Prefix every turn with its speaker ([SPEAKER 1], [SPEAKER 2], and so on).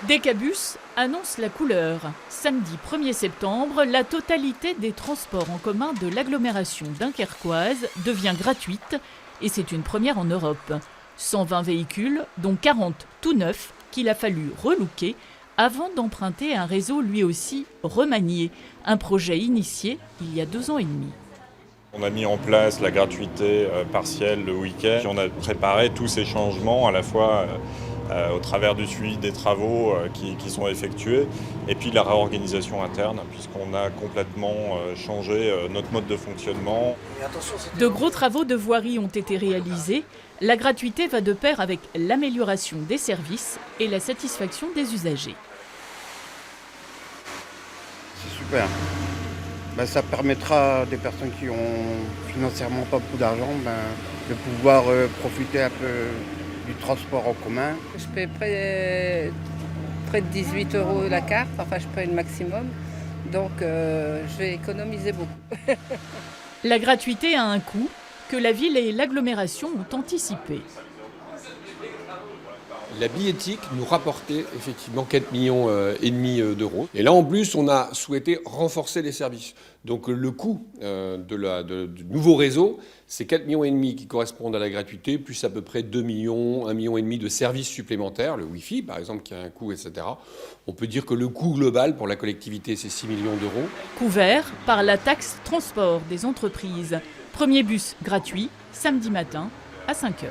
[SPEAKER 1] Decabus annonce la couleur. Samedi 1er septembre, la totalité des transports en commun de l'agglomération dunkerquoise devient gratuite et c'est une première en Europe. 120 véhicules, dont 40 tout neufs, qu'il a fallu relooker avant d'emprunter un réseau lui aussi remanié, un projet initié il y a 2 ans et demi.
[SPEAKER 2] On a mis en place la gratuité partielle le week-end. Puis on a préparé tous ces changements à la fois au travers du suivi des travaux qui sont effectués et puis de la réorganisation interne puisqu'on a complètement changé notre mode de fonctionnement.
[SPEAKER 1] De gros travaux de voirie ont été réalisés. La gratuité va de pair avec l'amélioration des services et la satisfaction des usagers.
[SPEAKER 3] C'est super. Ça permettra à des personnes qui ont financièrement pas beaucoup d'argent de pouvoir profiter un peu du transport en commun.
[SPEAKER 4] Je paie près de 18 € la carte, enfin je paie le maximum, donc je vais économiser beaucoup.
[SPEAKER 1] La gratuité a un coût que la ville et l'agglomération ont anticipé.
[SPEAKER 5] La billettique nous rapportait effectivement 4,5 millions d'euros. Et là, en plus, on a souhaité renforcer les services. Donc le coût du nouveau réseau, c'est 4,5 millions qui correspondent à la gratuité, plus à peu près 2 millions, 1,5 million de services supplémentaires, le Wi-Fi par exemple qui a un coût, etc. On peut dire que le coût global pour la collectivité, c'est 6 millions d'euros.
[SPEAKER 1] Couvert par la taxe transport des entreprises. Premier bus gratuit, samedi matin à 5 h.